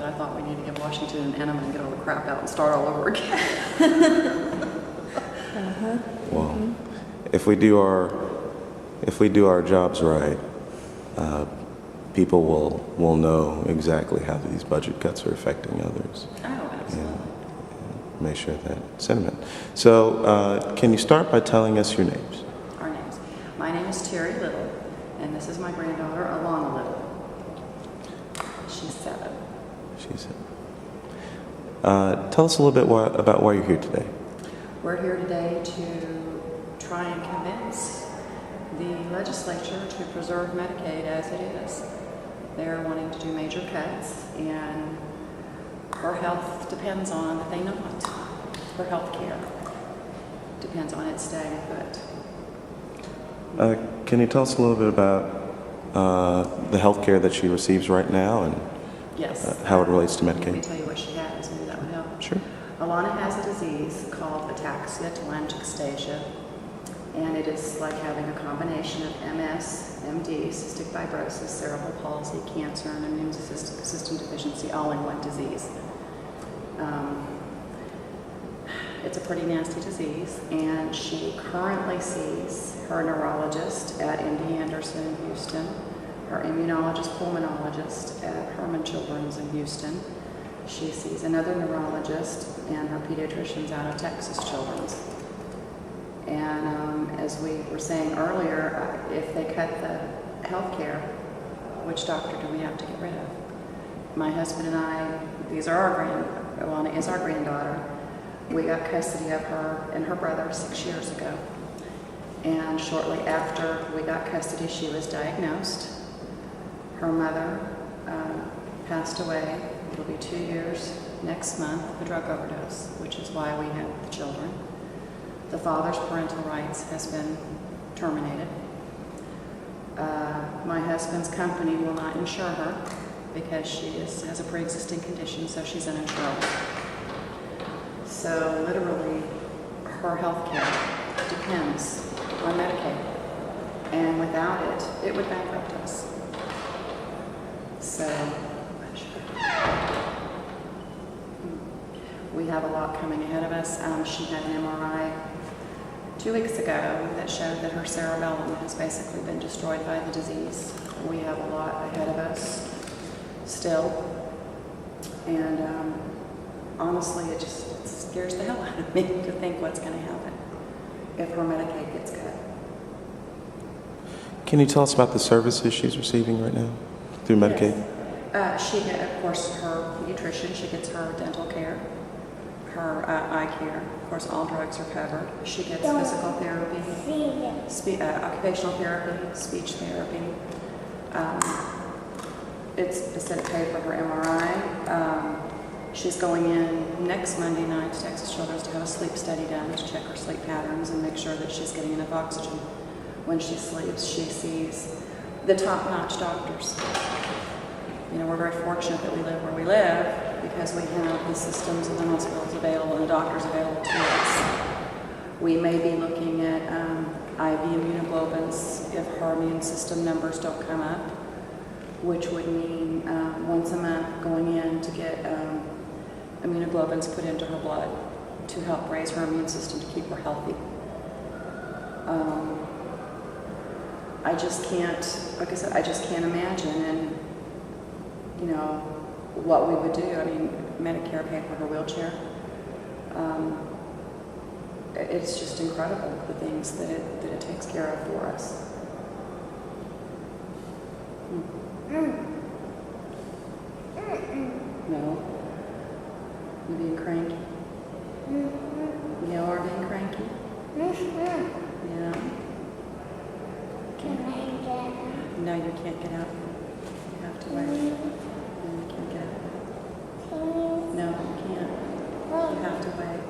that I thought we needed to give Washington an enema and get all the crap out and start all over again. Well, if we do our jobs right, people will know exactly how these budget cuts are affecting others. Oh, absolutely. And may share that sentiment. So, can you start by telling us your names? Our names. My name is Terry Little, and this is my granddaughter, Alana Little. She's 7. She's. Tell us a little bit about why you're here today. We're here today to try and convince the legislature to preserve Medicaid as it is. They're wanting to do major cuts, and her health depends on that they not. Her health care depends on it staying put. Can you tell us a little bit about the health care that she receives right now and Yes. how it relates to Let me Medicaid? tell you what she has. Maybe that would help. Sure. Alana has a disease called ataxia telangiectasia, and it is like having a combination of MS, MD, cystic fibrosis, cerebral palsy, cancer, and immune system deficiency all in one disease. It's a pretty nasty disease, and she currently sees her neurologist at MD Anderson in Houston, her immunologist pulmonologist at Herman Children's in Houston. She sees another neurologist and her pediatricians out of Texas Children's. And as we were saying earlier, if they cut the health care, which doctor do we have to get rid of? My husband and I, Alana is our granddaughter. We got custody of her and her brother 6 years ago. And shortly after we got custody, she was diagnosed. Her mother passed away. It'll be 2 years next month of a drug overdose, which is why we have the children. The father's parental rights has been terminated. My husband's company will not insure her because she has a pre-existing condition, so she's uninsurable. So literally, her health care depends on Medicaid, and without it, it would bankrupt us. So we have a lot coming ahead of us. She had an MRI 2 weeks ago that showed that her cerebellum has basically been destroyed by the disease. We have a lot ahead of us still, and honestly, it scares the hell out of me to think what's going to happen if her Medicaid gets cut. Can you tell us about the services she's receiving right now through Medicaid? Yes. She gets, of course, her pediatrician. She gets her dental care, her eye care. Of course, all drugs are covered. She gets physical therapy, occupational therapy, speech therapy. It's instead of paid for her MRI. She's going in next Monday night to Texas Children's to have a sleep study done to check her sleep patterns and make sure that she's getting enough oxygen when she sleeps. She sees the top-notch doctors. You know, we're very fortunate that we live where we live because we have the systems and the hospitals available and the doctors available to us. We may be looking at IV immunoglobulins if her immune system numbers don't come up, which would mean once a month going in to get immunoglobulins put into her blood to help raise her immune system to keep her healthy. I just can't, like I said, I just can't imagine, and you know, what we would do. I mean, Medicare paid for her wheelchair. It's just incredible, the things that it takes care of for us. No? You being cranky? You are being cranky? Yeah. No, you can't get out. You have to wait. No, you can't get out. No, you can't. You have to wait.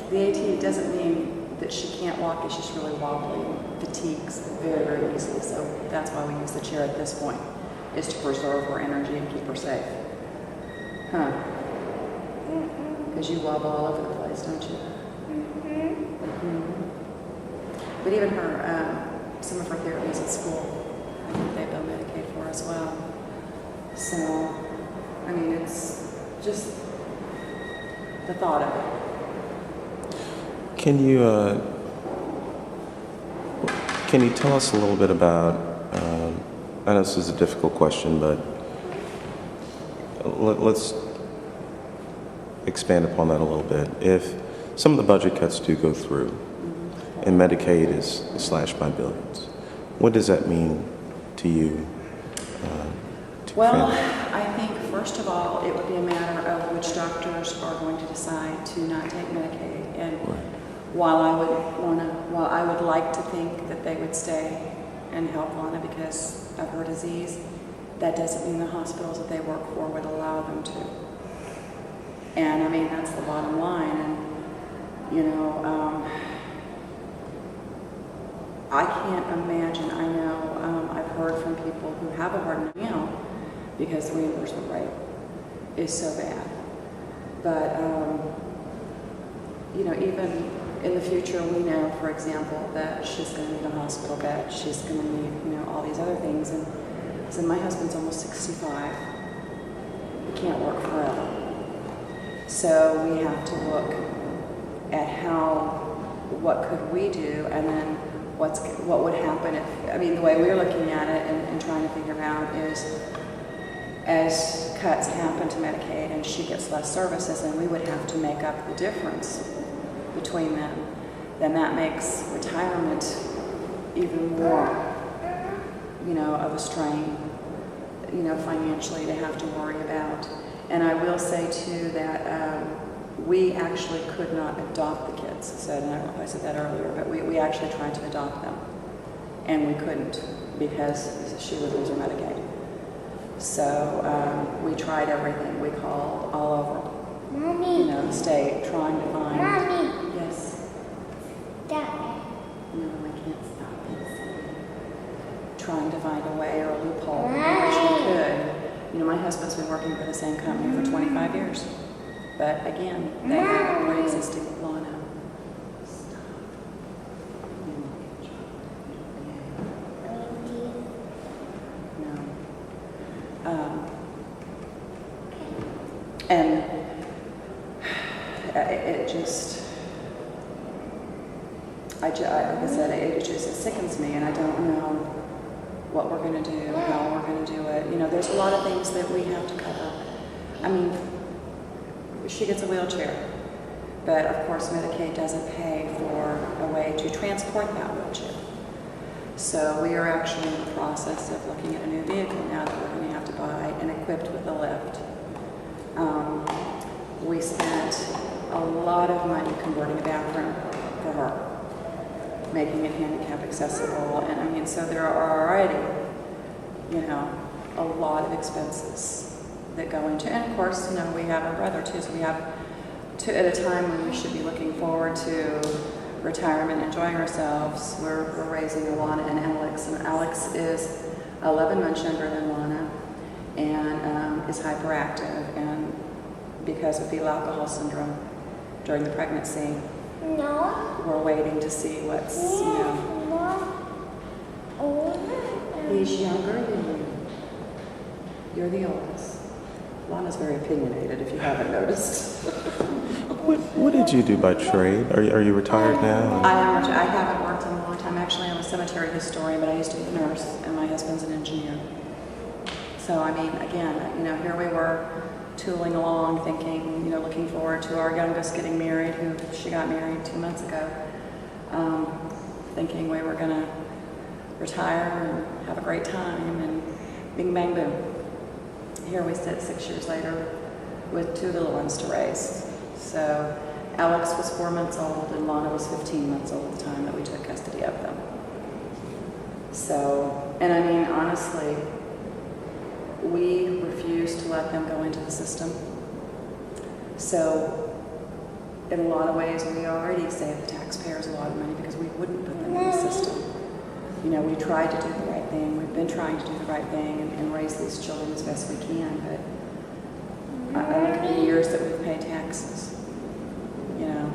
The AT doesn't mean that she can't walk, it's just really wobbly and fatigues very, very easily. So that's why we use the chair at this point, is to preserve her energy and keep her safe. Huh? Because you wobble all over the place, don't you? But even her, some of her therapies at school, I think they've done Medicaid for as well. So, I mean, just the thought of it. Can you tell us a little bit about, I know this is a difficult question, but let's expand upon that a little bit. If some of the budget cuts do go through and Medicaid is slashed by billions, what does that mean to you? To your Well, family? I think first of all, it would be a matter of which doctors are going to decide to not take Medicaid. And Right. while I would like to think that they would stay and help Lana because of her disease, that doesn't mean the hospitals that they work for would allow them to. And I mean, that's the bottom line. And, you know, I can't imagine, I know, I've heard from people who have a hard now because the reimbursement rate is so bad. But, you know, even in the future, we know, for example, that she's going to need a hospital bed. She's going to need, you know, all these other things. And so my husband's almost 65. He can't work forever. So we have to look at what could we do, and then what would happen if, I mean, the way we're looking at it and trying to figure out is, as cuts happen to Medicaid and she gets less services, then we would have to make up the difference between them. Then that makes retirement even more, you know, of a strain, you know, financially to have to worry about. And I will say too that we actually could not adopt the kids. So I don't know if I said that earlier, but we actually tried to adopt them, and we couldn't because she would lose her Medicaid. So we tried everything. We called all over, Mommy. you know, the state, trying to find. Mommy. Yes. Dad. No, I can't stop this. Trying to find a way or a loophole. We wish we could. You know, my husband's been working for the same company for 25 years. But again, they have a pre-existing law now. Stop. No. And it just, like I said, it sickens me, and I don't know what we're going to do, how we're going to do it. You know, there's a lot of things that we have to cover. I mean, she gets a wheelchair, but of course Medicaid doesn't pay for a way to transport that wheelchair. So we are actually in the process of looking at a new vehicle now that we're going to have to buy and equipped with a lift. We spent a lot of money converting a bathroom for her, making it handicap accessible, and I mean, so there are already, you know, a lot of expenses that go into, and of course, you know, we have our brother too, so we have to, at a time when we should be looking forward to retirement, enjoying ourselves, we're raising Lana and Alex is 11 months younger than Lana, and is hyperactive, and because of fetal alcohol syndrome during the pregnancy, No. we're waiting to see what's, you know. He's younger than you. You're the oldest. Lana's very opinionated, if you haven't noticed. What did you do by trade? Are you retired now? I haven't worked in a long time. Actually, I'm a cemetery historian, but I used to be a nurse, and my husband's an engineer. So, I mean, again, you know, here we were tooling along, thinking, you know, looking forward to our youngest getting married, she got married 2 months ago, thinking we were going to retire and have a great time, and bing, bang, boom. Here we sit 6 years later with 2 little ones to raise. So Alex was 4 months old and Lana was 15 months old at the time that we took custody of them. So, and I mean, honestly, we refused to let them go into the system. So in a lot of ways, we already saved the taxpayers a lot of money because we wouldn't put them in the system. You know, we tried to do the right thing. We've been trying to do the right thing and raise these children as best we can, but I look at the years that we've paid taxes, you know,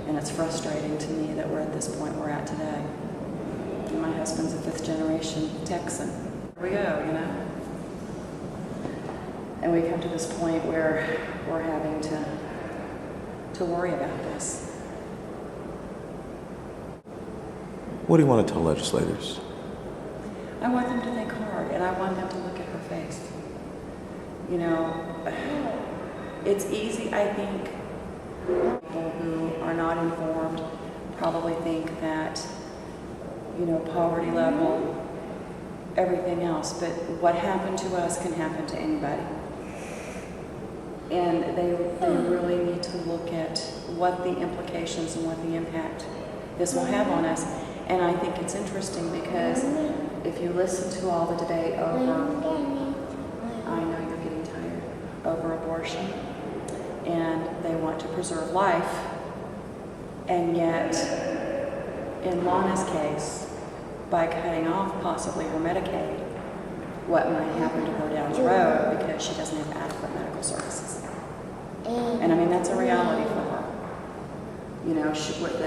and it's frustrating to me that we're at this point we're at today. And my husband's a 5th generation Texan. Here we go, you know. And we come to this point where we're having to worry about this. What do you want to tell legislators? I want them to think hard, and I want them to look at her face. You know, it's easy, I think, people who are not informed probably think that, you know, poverty level, everything else, but what happened to us can happen to anybody. And they really need to look at what the implications and what the impact this will have on us. And I think it's interesting because if you listen to all the debate over, I know you're getting tired, over abortion, and they want to preserve life, and yet, in Lana's case, by cutting off possibly her Medicaid, what might happen to her down the road because she doesn't have adequate medical services. And I mean, that's a reality for her. You know, with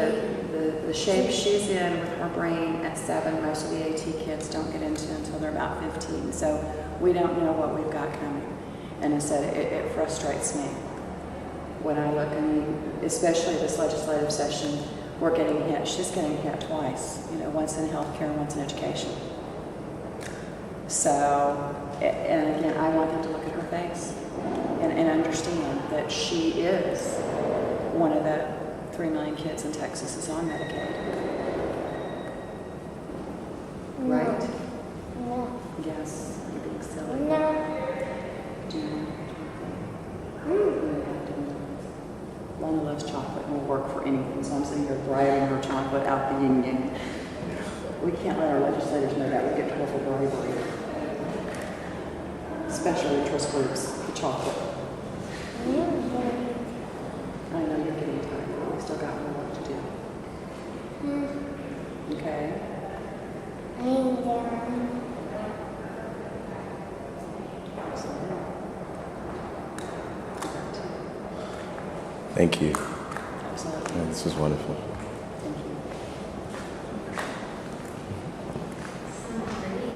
the shape she's in with her brain at 7, most of the AT kids don't get into until they're about 15. So we don't know what we've got coming. And instead, it frustrates me when I look, I mean, especially this legislative session, we're getting hit. She's getting hit twice, you know, once in healthcare, once in education. So, and again, I want them to look at her face and understand that she is one of the 3 million kids in Texas is on Medicaid. Right? No. Yes, you're being silly. No. Do you Lana loves chocolate and will work for anything, so I'm sitting here driving her chocolate out the yin yang. We can't let our legislators know that. We get trouble for bribery. Special interest groups, the chocolate. I know you're getting tired, but we still got more work to do. Okay? Thank you. Absolutely. This was wonderful.